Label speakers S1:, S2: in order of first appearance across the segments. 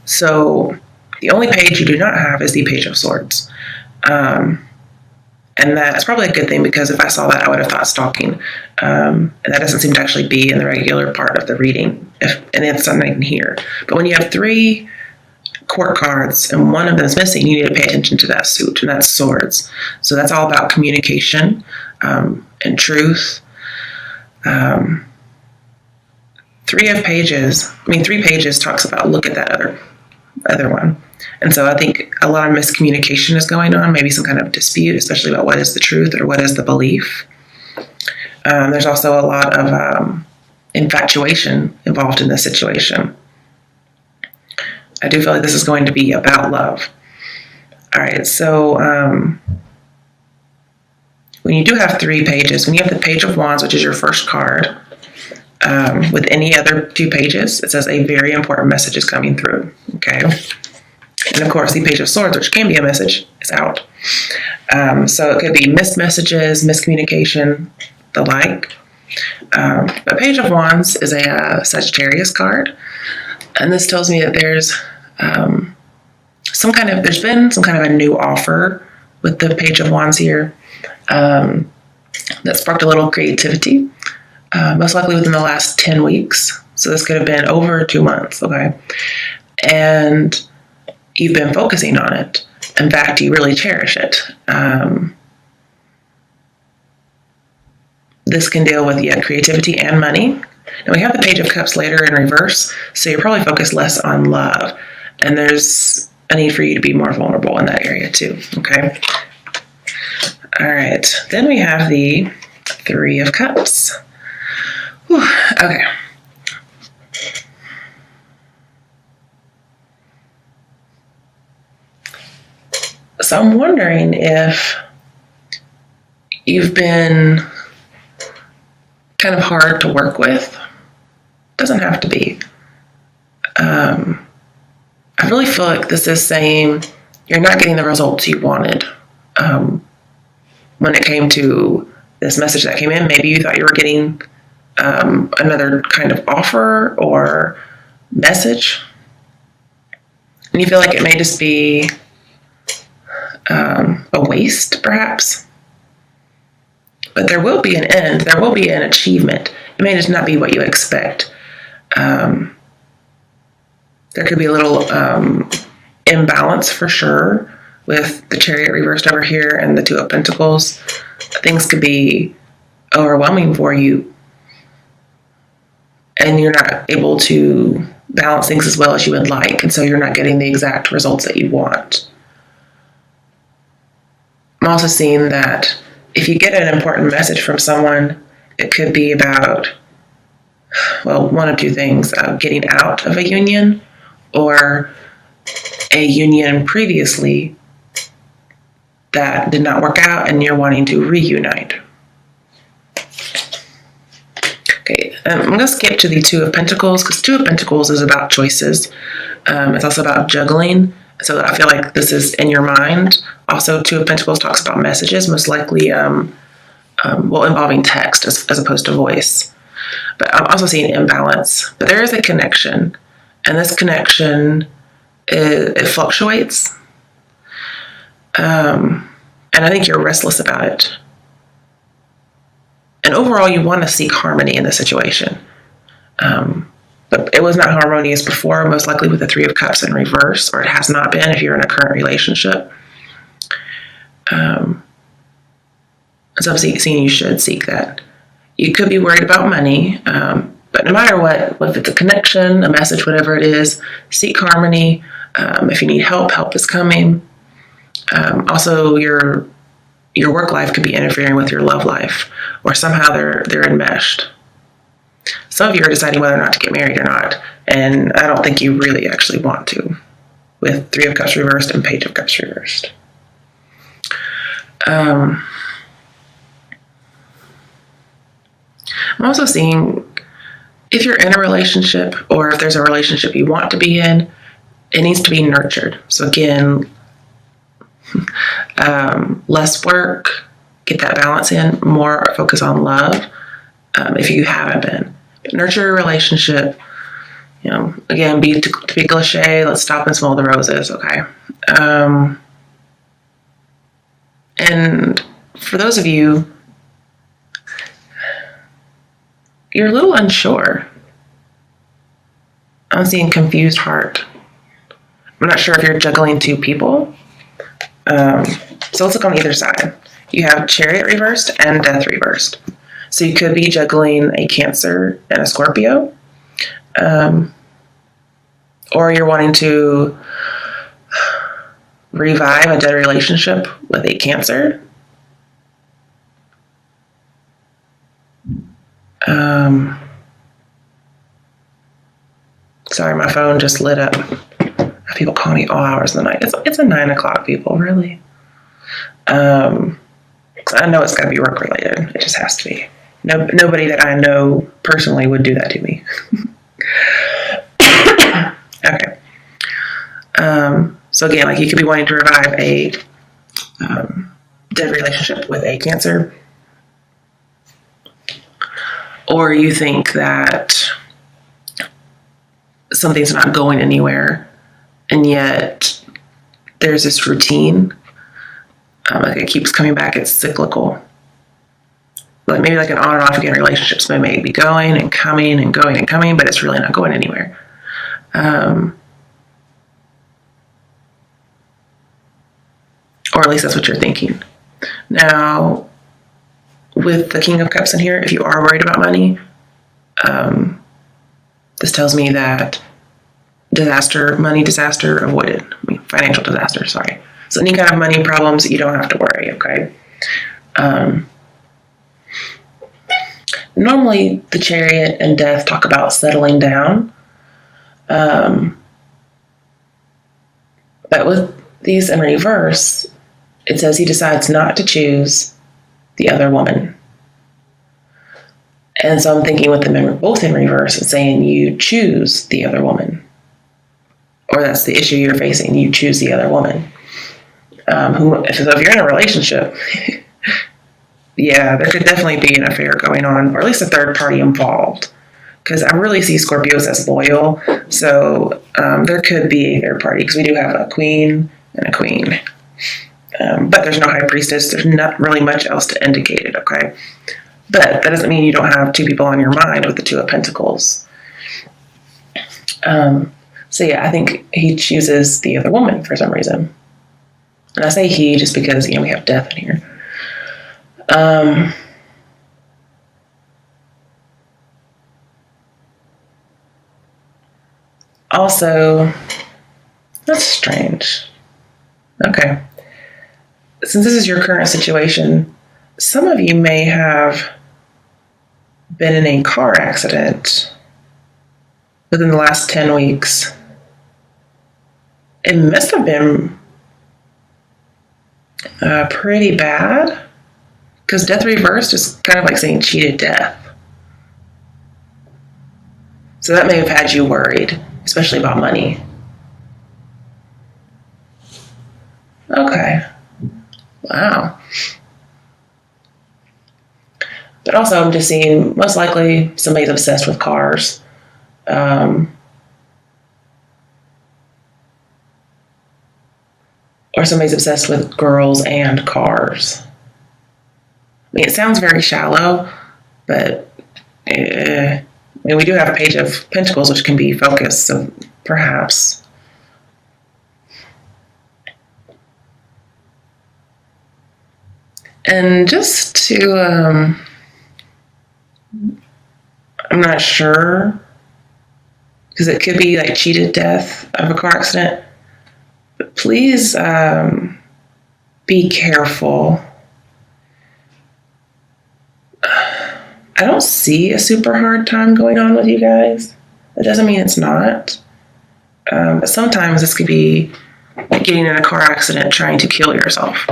S1: So the only page you do not have is the Page of Swords. And that's probably a good thing, because if I saw that, I would have thought stalking. And that doesn't seem to actually be in the regular part of the reading, and it's something I can hear. But when you have 3 court cards and one of them is missing, you need to pay attention to that suit, and that's swords. So that's all about communication and truth. 3 pages talks about look at that other one. And so I think a lot of miscommunication is going on, maybe some kind of dispute, especially about what is the truth or what is the belief. There's also a lot of infatuation involved in this situation. I do feel like this is going to be about love. All right, so when you do have 3 pages, when you have the Page of Wands, which is your first card, with any other 2 pages, it says a very important message is coming through, okay? And of course, the Page of Swords, which can be a message, is out. So it could be missed messages, miscommunication, the like. But Page of Wands is a Sagittarius card. And this tells me that there's been some kind of a new offer with the Page of Wands here that sparked a little creativity, most likely within the last 10 weeks. So this could have been over 2 months, okay? And you've been focusing on it. In fact, you really cherish it. This can deal with creativity and money. And we have the Page of Cups later in reverse, so you're probably focused less on love. And there's a need for you to be more vulnerable in that area too, okay? All right, then we have the 3 of Cups. Whew, okay. So I'm wondering if you've been kind of hard to work with. Doesn't have to be. I really feel like this is saying you're not getting the results you wanted. When it came to this message that came in, maybe you thought you were getting another kind of offer or message, and you feel like it may just be a waste, perhaps. But there will be an end. There will be an achievement. It may just not be what you expect. There could be a little imbalance for sure with the Chariot reversed over here and the 2 of Pentacles. Things could be overwhelming for you, and you're not able to balance things as well as you would like, and so you're not getting the exact results that you want. I'm also seeing that if you get an important message from someone, it could be about, well, one of 2 things: getting out of a union, or a union previously that did not work out and you're wanting to reunite. Okay, I'm going to skip to the 2 of Pentacles, because 2 of Pentacles is about choices. It's also about juggling. So I feel like this is in your mind. Also, 2 of Pentacles talks about messages, most likely involving text as opposed to voice. But I'm also seeing imbalance. But there is a connection. And this connection, it fluctuates. And I think you're restless about it. And overall, you want to seek harmony in the situation. But it was not harmonious before, most likely with the 3 of Cups in reverse, or it has not been if you're in a current relationship. So I'm seeing you should seek that. You could be worried about money, but no matter what, if it's a connection, a message, whatever it is, seek harmony. If you need help, help is coming. Also, your work life could be interfering with your love life, or somehow they're enmeshed. Some of you are deciding whether or not to get married or not, and I don't think you really actually want to, with 3 of Cups reversed and Page of Cups reversed. I'm also seeing if you're in a relationship, or if there's a relationship you want to be in, it needs to be nurtured. So again, less work, get that balance in, more focus on love if you haven't been. But nurture a relationship, again, to be cliche, let's stop and smell the roses, okay? And for those of you, you're a little unsure. I'm seeing confused heart. I'm not sure if you're juggling two people. So let's look on either side. You have Chariot reversed and Death reversed. So you could be juggling a Cancer and a Scorpio. Or you're wanting to revive a dead relationship with a Cancer. Sorry, my phone just lit up. People call me all hours of the night. It's a 9 o'clock, people, really. I know it's got to be work related. It just has to be. Nobody that I know personally would do that to me. Okay. So again, like you could be wanting to revive a dead relationship with a Cancer. Or you think that something's not going anywhere, and yet there's this routine. Like it keeps coming back. It's cyclical. Like maybe like an on and off again relationships may be going and coming and going and coming, but it's really not going anywhere. Or at least that's what you're thinking. Now, with the King of Cups in here, if you are worried about money, this tells me that money disaster avoided. Financial disaster, sorry. So any kind of money problems, you don't have to worry, okay? Normally, the Chariot and Death talk about settling down. But with these in reverse, it says he decides not to choose the other woman. And so I'm thinking with them both in reverse, it's saying you choose the other woman. Or that's the issue you're facing, you choose the other woman. If you're in a relationship, yeah, there could definitely be an affair going on, or at least a third party involved. Because I really see Scorpios as loyal, so there could be a third party, because we do have a queen and a queen. But there's no high priestess, there's not really much else to indicate it, okay? But that doesn't mean you don't have two people on your mind with the Two of Pentacles. So yeah, I think he chooses the other woman for some reason. And I say he just because, we have Death in here. Also, that's strange. Okay. Since this is your current situation, some of you may have been in a car accident within the last 10 weeks. It must have been pretty bad, because Death reversed is kind of like saying cheated death. So that may have had you worried, especially about money. Okay. Wow. But also I'm just seeing most likely somebody's obsessed with cars. Or somebody's obsessed with girls and cars. It sounds very shallow, but we do have a Page of Pentacles, which can be focused, so perhaps. And just to, I'm not sure, because it could be like cheated death of a car accident. But please be careful. I don't see a super hard time going on with you guys. That doesn't mean it's not. But sometimes this could be like getting in a car accident trying to kill yourself.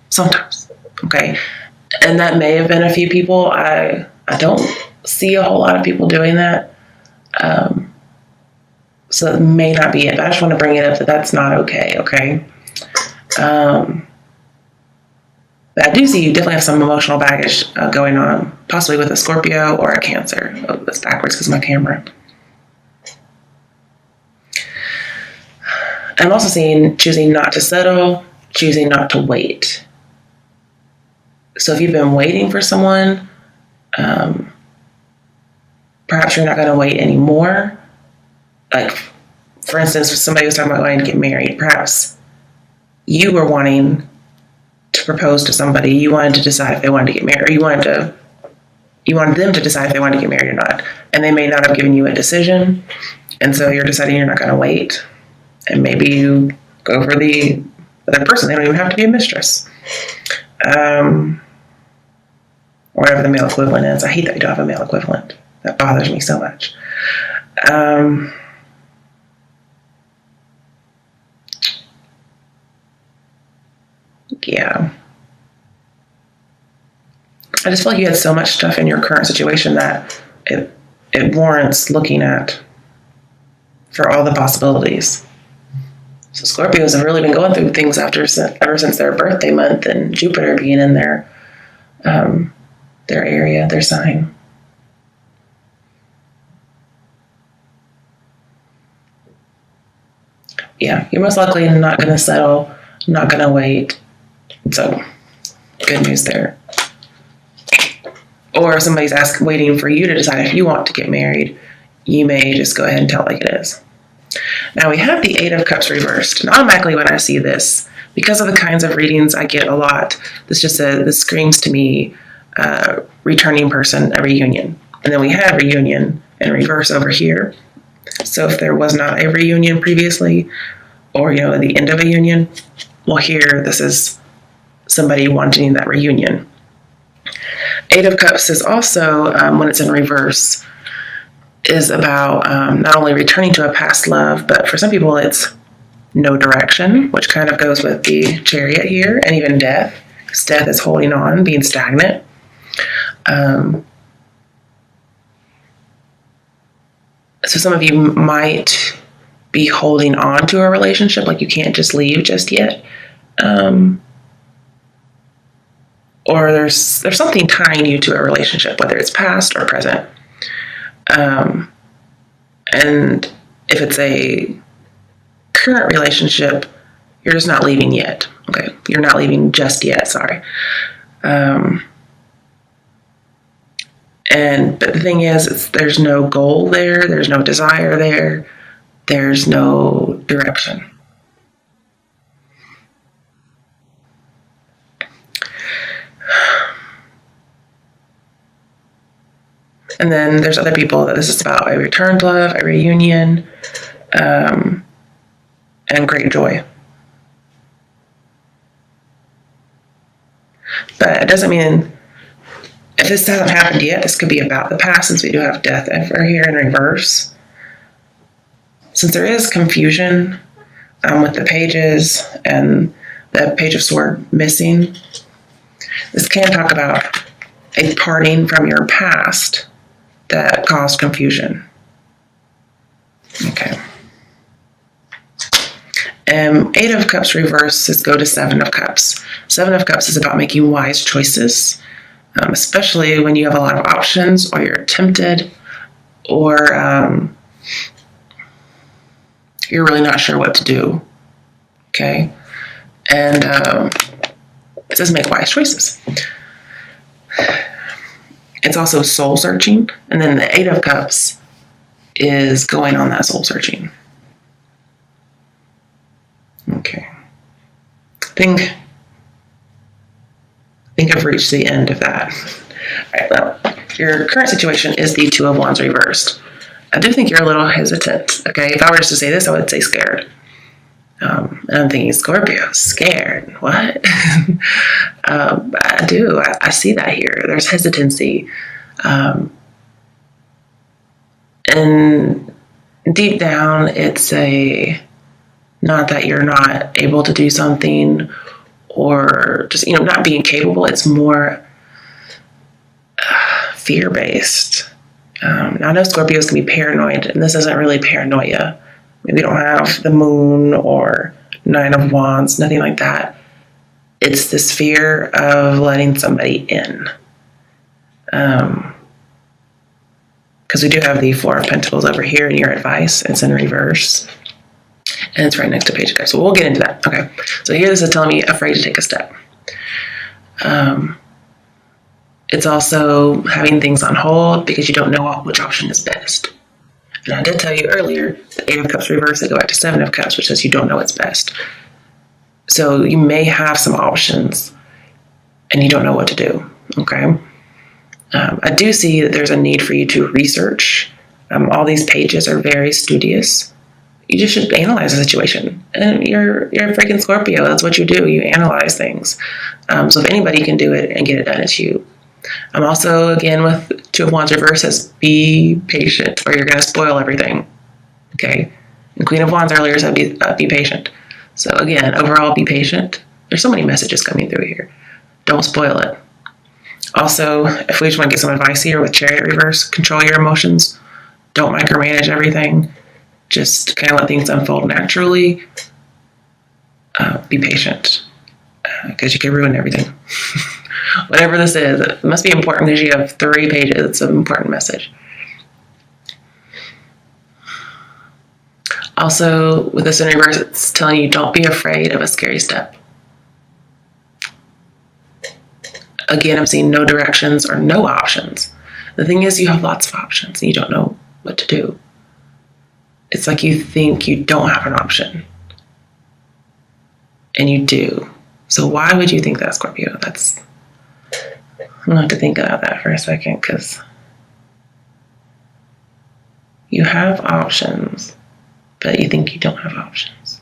S1: Sometimes, okay? And that may have been a few people. I don't see a whole lot of people doing that. So it may not be it, but I just want to bring it up that that's not okay, okay? But I do see you definitely have some emotional baggage going on, possibly with a Scorpio or a Cancer. Oh, that's backwards because of my camera. I'm also seeing choosing not to settle, choosing not to wait. So if you've been waiting for someone, perhaps you're not going to wait anymore. Like, for instance, somebody was talking about wanting to get married. Perhaps you were wanting to propose to somebody. You wanted to decide if they wanted to get married. Or you wanted them to decide if they wanted to get married or not. And they may not have given you a decision. And so you're deciding you're not going to wait. And maybe you go for the other person. They don't even have to be a mistress. Or whatever the male equivalent is. I hate that we don't have a male equivalent. That bothers me so much. Yeah. I just feel like you had so much stuff in your current situation that it warrants looking at for all the possibilities. So Scorpios have really been going through things ever since their birthday month and Jupiter being in their area, their sign. Yeah, you're most likely not going to settle, not going to wait. So, good news there. Or if somebody's waiting for you to decide if you want to get married, you may just go ahead and tell it like it is. Now we have the Eight of Cups reversed. And automatically when I see this, because of the kinds of readings I get a lot, this screams to me returning person, a reunion. And then we have reunion in reverse over here. So if there was not a reunion previously, or the end of a union, well, here this is somebody wanting that reunion. Eight of Cups is also, when it's in reverse, is about not only returning to a past love, but for some people it's no direction, which kind of goes with the Chariot here, and even death. Because death is holding on, being stagnant. So some of you might be holding on to a relationship, like you can't just leave just yet. Or there's something tying you to a relationship, whether it's past or present. And if it's a current relationship, you're just not leaving yet. Okay, you're not leaving just yet, sorry. But the thing is, there's no goal there, there's no desire there, there's no direction. And then there's other people that this is about a returned love, a reunion, and great joy. But it doesn't mean, if this hasn't happened yet, this could be about the past, since we do have death over here in reverse. Since there is confusion with the pages and the Page of Swords missing, this can talk about a parting from your past that caused confusion. Okay. Eight of Cups reverses go to Seven of Cups. Seven of Cups is about making wise choices, especially when you have a lot of options, or you're tempted, or you're really not sure what to do. Okay? And it says make wise choices. It's also soul searching. And then the Eight of Cups is going on that soul searching. Okay. I think I've reached the end of that. All right, well, your current situation is the Two of Wands reversed. I do think you're a little hesitant. Okay, if I were just to say this, I would say scared. And I'm thinking, Scorpio, scared. What? I do. I see that here. There's hesitancy. And deep down, it's not that you're not able to do something, or just, not being capable. It's more fear-based. Now, I know Scorpios can be paranoid, and this isn't really paranoia. We don't have the Moon or Nine of Wands, nothing like that. It's this fear of letting somebody in. Because we do have the Four of Pentacles over here in your advice. It's in reverse. And it's right next to page of cups. So we'll get into that. Okay. So here this is telling me afraid to take a step. It's also having things on hold because you don't know which option is best. And I did tell you earlier, the 8 of Cups reverse, they go back to 7 of Cups, which says you don't know what's best. So you may have some options and you don't know what to do, okay? I do see that there's a need for you to research. All these pages are very studious. You just should analyze the situation. And you're a freaking Scorpio. That's what you do. You analyze things. So if anybody can do it and get it done, it's you. I'm also, again, with 2 of Wands reverse, says be patient or you're going to spoil everything. Okay? And Queen of Wands earlier said be patient. So again, overall, be patient. There's so many messages coming through here. Don't spoil it. Also, if we just want to get some advice here with Chariot reverse, control your emotions. Don't micromanage everything. Just kind of let things unfold naturally. Be patient because you can ruin everything. Whatever this is, it must be important because you have 3 pages. It's an important message. Also, with this in reverse, it's telling you don't be afraid of a scary step. Again, I'm seeing no directions or no options. The thing is, you have lots of options and you don't know what to do. It's like you think you don't have an option. And you do. So why would you think that, Scorpio? I'm going to have to think about that for a second because you have options, but you think you don't have options.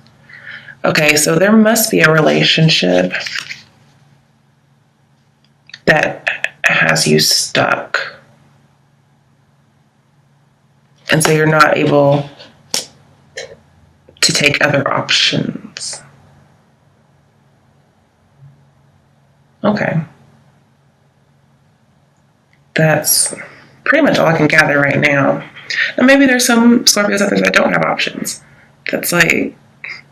S1: Okay, so there must be a relationship that has you stuck. And so you're not able to take other options. Okay. That's pretty much all I can gather right now. Now maybe there's some Scorpios out there that don't have options. That's like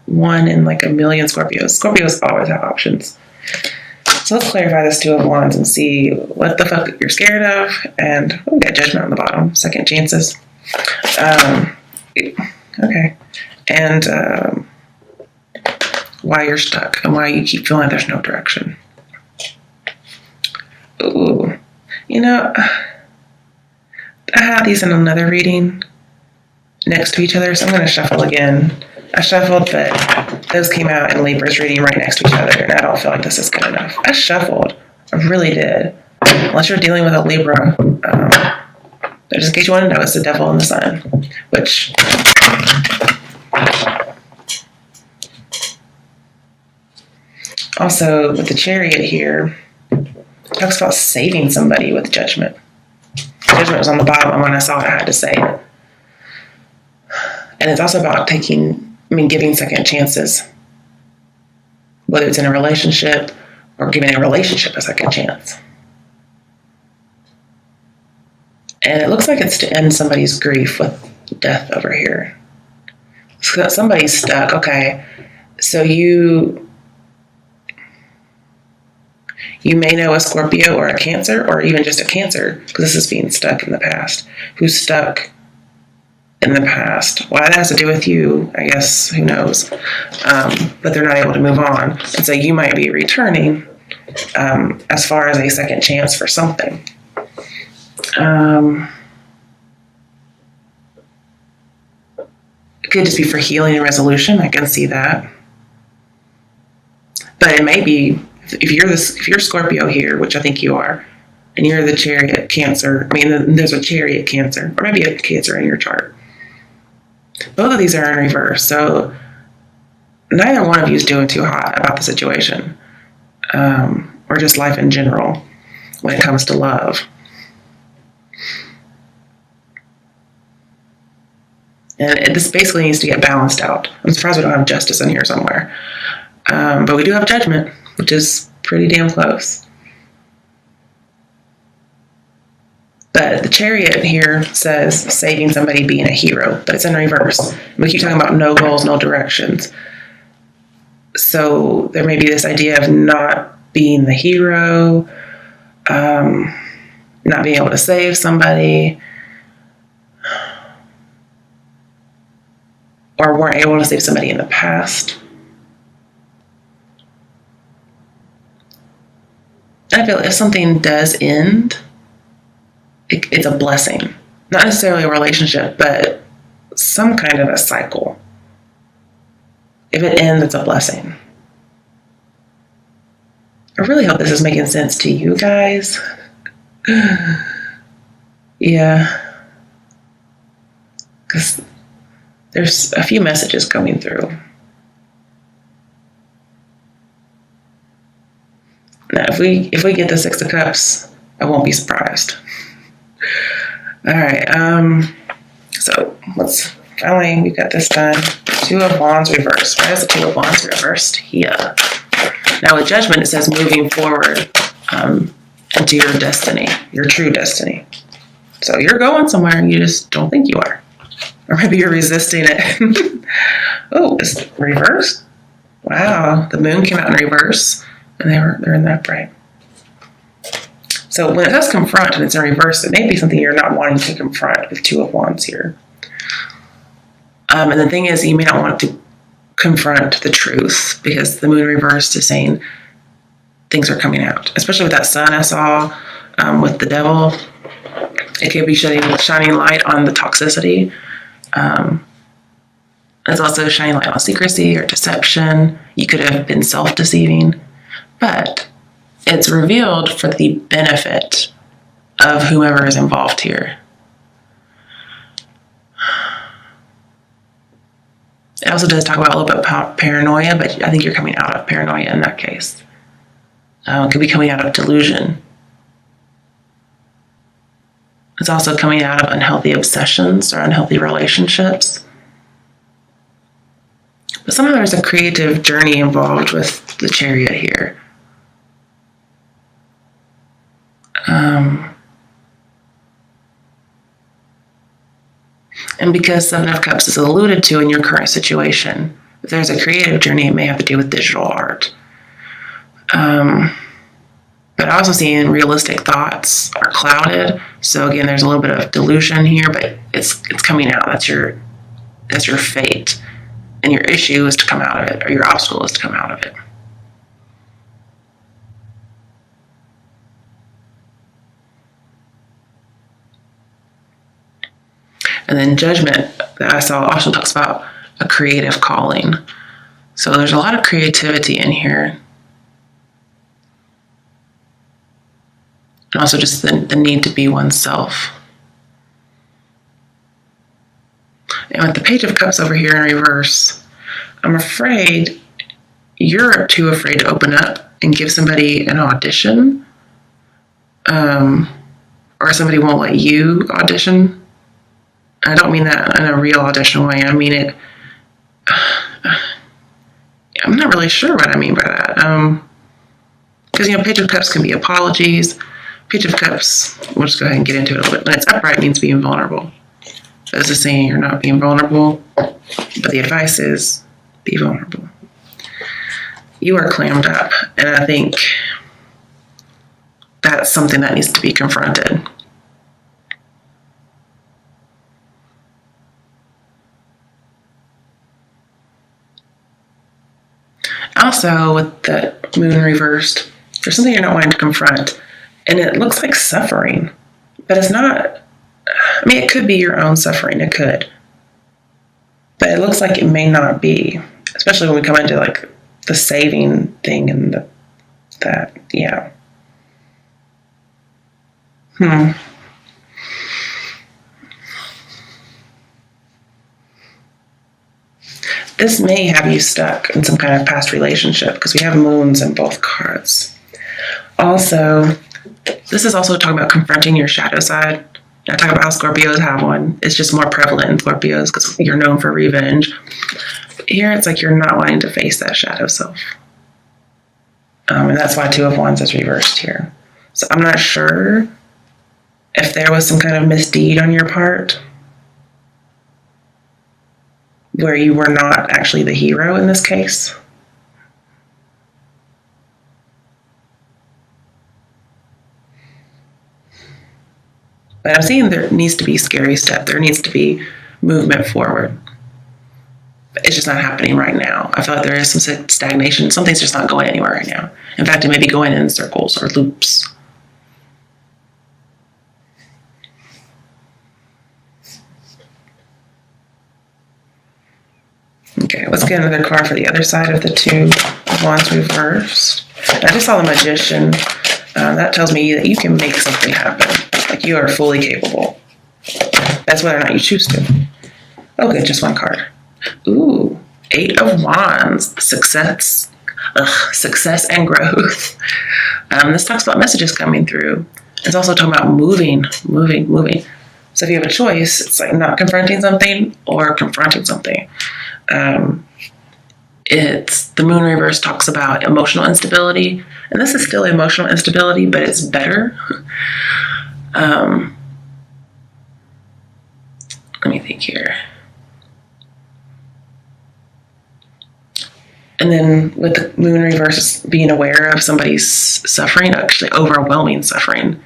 S1: 1 in like a million Scorpios. Scorpios always have options. So let's clarify this 2 of Wands and see what the fuck you're scared of. And we'll get Judgment on the bottom. Second chances. Okay. And why you're stuck and why you keep feeling like there's no direction. Ooh. You know, I have these in another reading next to each other, so I'm going to shuffle again. I shuffled, but those came out in Libra's reading right next to each other, and I don't feel like this is good enough. I shuffled. I really did. Unless you're dealing with a Libra. Just in case you want to know, it's the Devil and the Sun, which... Also, with the Chariot here, it talks about saving somebody with Judgment. Judgment was on the bottom, and when I saw it, I had to say it. And it's also about giving second chances. Whether it's in a relationship or giving a relationship a second chance. And it looks like it's to end somebody's grief with death over here. So somebody's stuck. Okay, so you may know a Scorpio or a Cancer, or even just a Cancer, because this is being stuck in the past. Who's stuck in the past? Why that has to do with you, I guess, who knows? But they're not able to move on. And so you might be returning as far as a second chance for something. It could just be for healing and resolution. I can see that. But it may be, if you're Scorpio here, which I think you are, and you're the Chariot Cancer, there's a Chariot Cancer, or maybe a Cancer in your chart. Both of these are in reverse, so neither one of you is doing too hot about the situation, or just life in general when it comes to love. And this basically needs to get balanced out. I'm surprised we don't have Justice in here somewhere. But we do have Judgment, which is pretty damn close. But the Chariot here says saving somebody, being a hero, but it's in reverse. We keep talking about no goals, no directions. So there may be this idea of not being the hero, not being able to save somebody. or weren't able to save somebody in the past. I feel if something does end, it's a blessing. Not necessarily a relationship, but some kind of a cycle. If it ends, it's a blessing. I really hope this is making sense to you guys. Yeah. Because there's a few messages coming through. Now, if we get the Six of Cups, I won't be surprised. All right. So finally we got this done. Two of Wands reversed. Why is the Two of Wands reversed here? Now with Judgment, it says moving forward into your destiny, your true destiny. So you're going somewhere and you just don't think you are. Or maybe you're resisting it. Oh, it's reversed? Wow, the moon came out in reverse and they're in the upright. So when it says confront and it's in reverse, it may be something you're not wanting to confront with Two of Wands here. And the thing is, you may not want to confront the truth because the moon reversed is saying things are coming out, especially with that sun I saw with the devil. It could be shining light on the toxicity. It's also shining light on secrecy or deception. You could have been self-deceiving, but it's revealed for the benefit of whomever is involved here. It also does talk about a little bit about paranoia, but I think you're coming out of paranoia in that case. It could be coming out of delusion. It's also coming out of unhealthy obsessions or unhealthy relationships. But somehow there's a creative journey involved with the Chariot here. And because Seven of Cups is alluded to in your current situation, if there's a creative journey, it may have to do with digital art. But I also see realistic thoughts are clouded. So again, there's a little bit of delusion here, but it's coming out. That's your fate. And your issue is to come out of it, or your obstacle is to come out of it. And then Judgment that I saw also talks about a creative calling. So there's a lot of creativity in here. And also just the need to be oneself. And with the Page of Cups over here in reverse, I'm afraid you're too afraid to open up and give somebody an audition. Or somebody won't let you audition. I don't mean that in a real audition way. I mean it. I'm not really sure what I mean by that. Because, Page of Cups can be apologies. Page of Cups, we'll just go ahead and get into it a little bit. When it's upright, it means being vulnerable. So this is saying you're not being vulnerable, but the advice is be vulnerable. You are clammed up, and I think that's something that needs to be confronted. Also, with the moon reversed, there's something you're not wanting to confront, and it looks like suffering, but it's not. I mean, it could be your own suffering, it could, but it looks like it may not be, especially when we come into like the saving thing and yeah. This may have you stuck in some kind of past relationship because we have moons in both cards. Also, this is also talking about confronting your shadow side. I talk about how Scorpios have one. It's just more prevalent in Scorpios because you're known for revenge. But here it's like you're not wanting to face that shadow self. And that's why Two of Wands is reversed here. So I'm not sure if there was some kind of misdeed on your part where you were not actually the hero in this case. But I'm seeing there needs to be scary step. There needs to be movement forward. It's just not happening right now. I feel like there is some stagnation. Something's just not going anywhere right now. In fact, it may be going in circles or loops. Okay, let's get another card for the other side of the Two of Wands reversed. I just saw the Magician. That tells me that you can make something happen. Like you are fully capable. That's whether or not you choose to. Oh, good, just one card. Ooh, Eight of Wands, success and growth. This talks about messages coming through. It's also talking about moving. So if you have a choice, it's like not confronting something or confronting something. It's the Moon reverse talks about emotional instability, and this is still emotional instability, but it's better. Let me think here. And then with the Moon reverse, being aware of somebody's suffering, actually overwhelming suffering.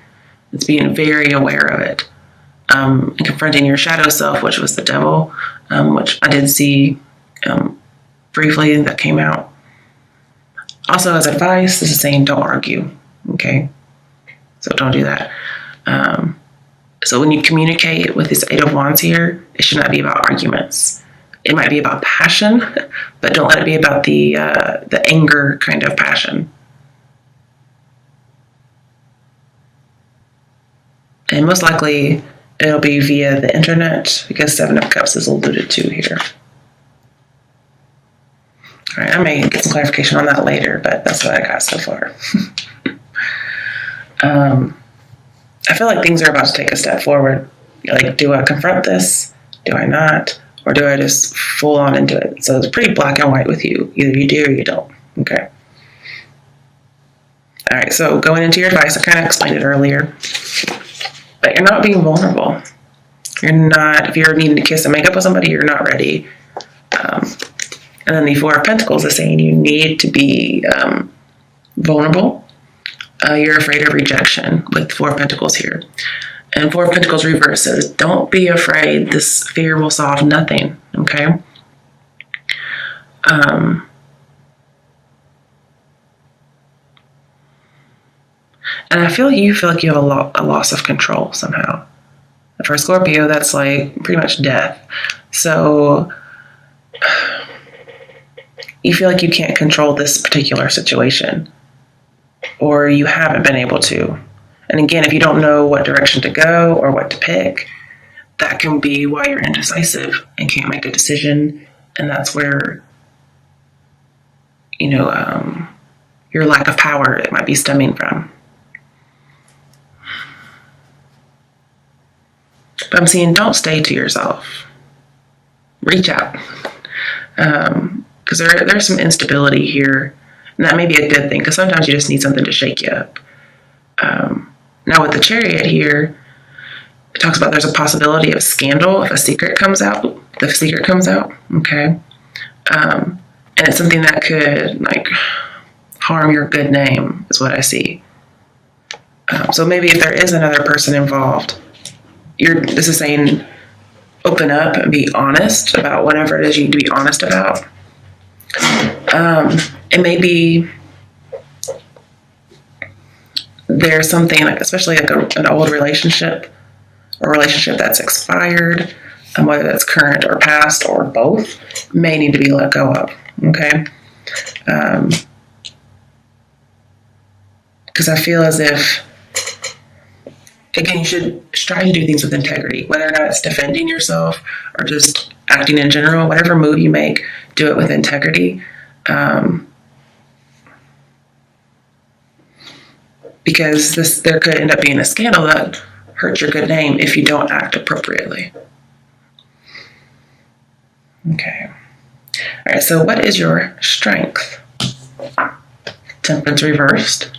S1: It's being very aware of it. And confronting your shadow self, which was the devil, which I did see briefly that came out. Also, as advice, this is saying don't argue, okay? So don't do that. So when you communicate with this Eight of Wands here, it should not be about arguments. It might be about passion, but don't let it be about the anger kind of passion. And most likely, it'll be via the internet because Seven of Cups is alluded to here. All right, I may get some clarification on that later, but that's what I got so far. I feel like things are about to take a step forward. Like, do I confront this? Do I not? Or do I just full on into it? So it's pretty black and white with you. Either you do or you don't. Okay. All right, so going into your advice, I kind of explained it earlier. But you're not being vulnerable. You're not, if you're needing to kiss and make up with somebody, you're not ready. And then the Four of Pentacles is saying you need to be vulnerable. You're afraid of rejection with Four of Pentacles here. And Four of Pentacles reverse says, don't be afraid. This fear will solve nothing, okay? And I feel you like you have a loss of control somehow. For Scorpio, that's like pretty much death. So you feel like you can't control this particular situation, or you haven't been able to. And again, if you don't know what direction to go or what to pick, that can be why you're indecisive and can't make a decision. And that's where, your lack of power, it might be stemming from. But I'm seeing don't stay to yourself. Reach out. Because there's some instability here. And that may be a good thing, because sometimes you just need something to shake you up. Now with the Chariot here, it talks about there's a possibility of a scandal if a secret comes out. Okay? And it's something that could, harm your good name, is what I see. So maybe if there is another person involved, this is saying open up and be honest about whatever it is you need to be honest about. And maybe there's something especially an old relationship, or a relationship that's expired, whether that's current or past or both, may need to be let go of, okay? Because I feel as if, again, you should try to do things with integrity, whether or not it's defending yourself or just acting in general. Whatever move you make, do it with integrity. Because there could end up being a scandal that hurts your good name if you don't act appropriately. Okay. All right, so what is your strength? Temperance reversed.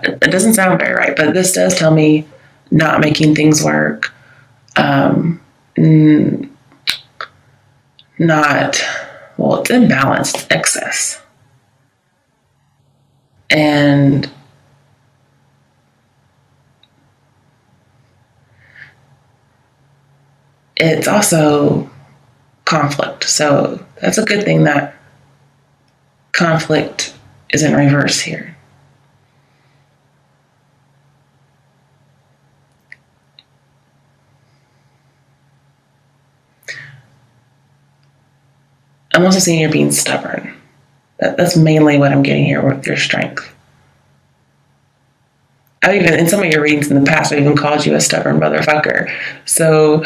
S1: It doesn't sound very right, but this does tell me not making things work. It's imbalanced, excess. And it's also conflict. So that's a good thing that conflict is in reverse here. I'm also seeing you're being stubborn. That's mainly what I'm getting here with your strength. I even, in some of your readings in the past, I even called you a stubborn motherfucker. So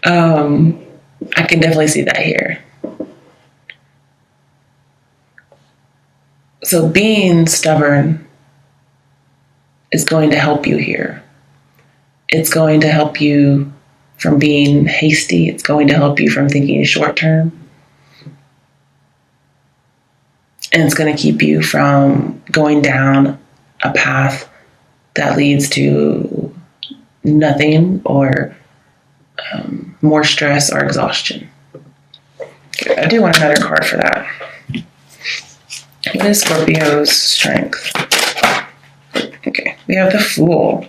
S1: I can definitely see that here. So being stubborn is going to help you here. It's going to help you from being hasty. It's going to help you from thinking short term. And it's going to keep you from going down a path that leads to nothing or more stress or exhaustion. Okay, I do want another card for that. What is Scorpio's strength? Okay, we have the Fool.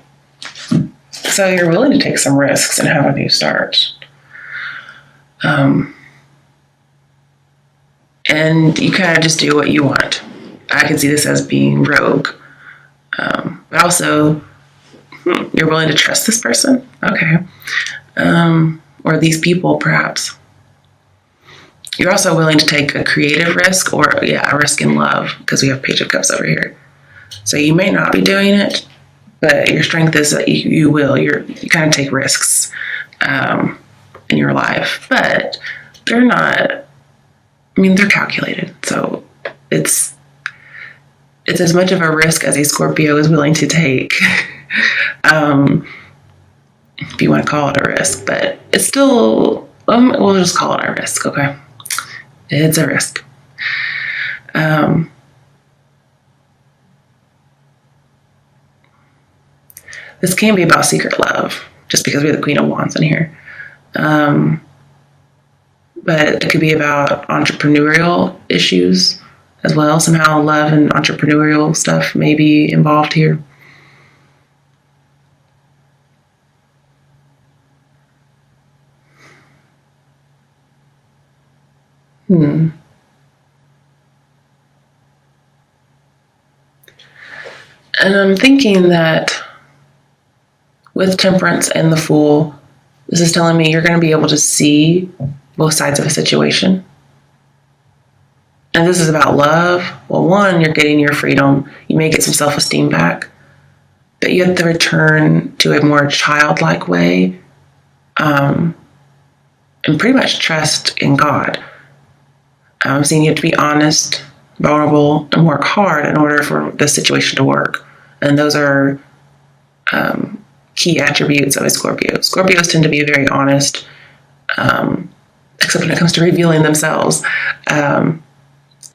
S1: So you're willing to take some risks and have a new start. And you kind of just do what you want. I can see this as being rogue. But also, you're willing to trust this person? Okay. Or these people, perhaps. You're also willing to take a creative risk or, a risk in love, because we have Page of Cups over here. So you may not be doing it, but your strength is that you will. You kind of take risks in your life. But they're not, they're calculated. So it's as much of a risk as a Scorpio is willing to take. If you want to call it a risk, but it's still, we'll just call it a risk, okay? It's a risk. This can be about secret love, just because we have the Queen of Wands in here. But it could be about entrepreneurial issues as well. Somehow love and entrepreneurial stuff may be involved here. And I'm thinking that with Temperance and the Fool, this is telling me you're going to be able to see both sides of a situation. And this is about love. Well, one, you're getting your freedom. You may get some self-esteem back. But you have to return to a more childlike way and pretty much trust in God. I'm seeing you have to be honest, vulnerable, and work hard in order for the situation to work. And those are key attributes of a Scorpio. Scorpios tend to be very honest, except when it comes to revealing themselves. And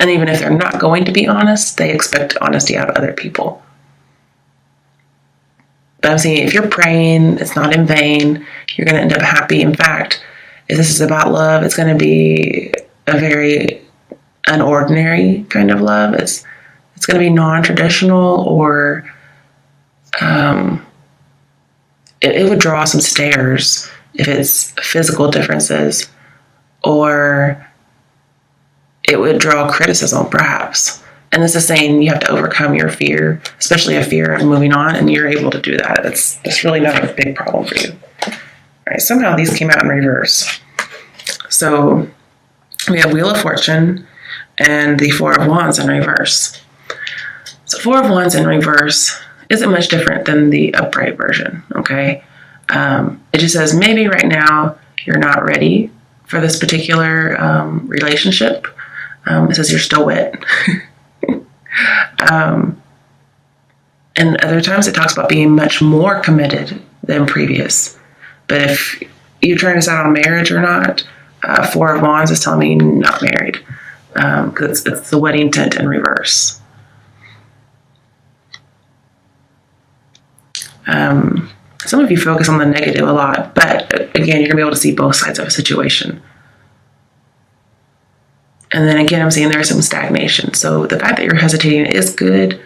S1: even if they're not going to be honest, they expect honesty out of other people. But I'm seeing if you're praying, it's not in vain. You're going to end up happy. In fact, if this is about love, it's going to be a very unordinary kind of love. It's going to be non-traditional, or it would draw some stares if it's physical differences, or it would draw criticism, perhaps. And this is saying you have to overcome your fear, especially a fear of moving on, and you're able to do that. That's really not a big problem for you. All right, somehow these came out in reverse. So we have Wheel of Fortune and the Four of Wands in reverse. So Four of Wands in reverse isn't much different than the upright version, okay? It just says maybe right now you're not ready for this particular relationship. It says you're still wet. And other times it talks about being much more committed than previous. But if you're trying to decide on marriage or not, Four of Wands is telling me you're not married, because it's the wedding tent in reverse. Some of you focus on the negative a lot, but again, you're going to be able to see both sides of a situation. And then again, I'm seeing there's some stagnation. So the fact that you're hesitating is good,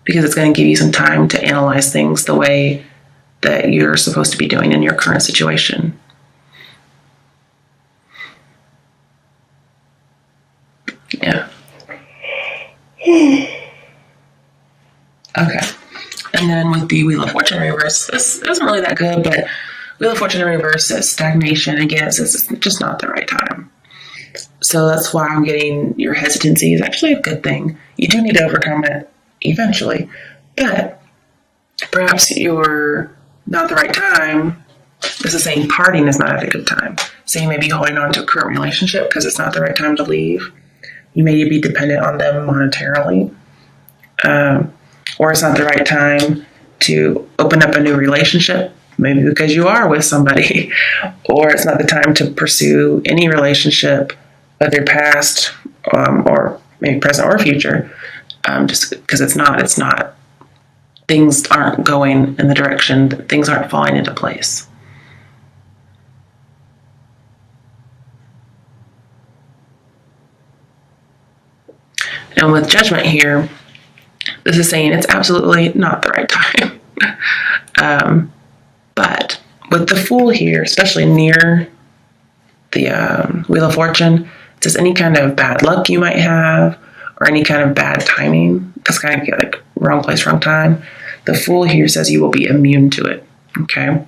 S1: because it's going to give you some time to analyze things the way that you're supposed to be doing in your current situation. Yeah. Okay. And then with the Wheel of Fortune reverse, this isn't really that good, but Wheel of Fortune in reverse says stagnation. Again, it says it's just not the right time. So that's why I'm getting your hesitancy is actually a good thing. You do need to overcome it eventually, but perhaps you're not the right time. This is saying parting is not at a good time. So you may be holding on to a current relationship because it's not the right time to leave. You may be dependent on them monetarily. Or it's not the right time to open up a new relationship, maybe because you are with somebody. Or it's not the time to pursue any relationship, whether past or maybe present or future, just because it's not, things aren't going in the direction, things aren't falling into place. And with Judgment here, this is saying it's absolutely not the right time. But with the Fool here, especially near the Wheel of Fortune, it says any kind of bad luck you might have or any kind of bad timing. That's kind of like wrong place, wrong time. The Fool here says you will be immune to it. Okay.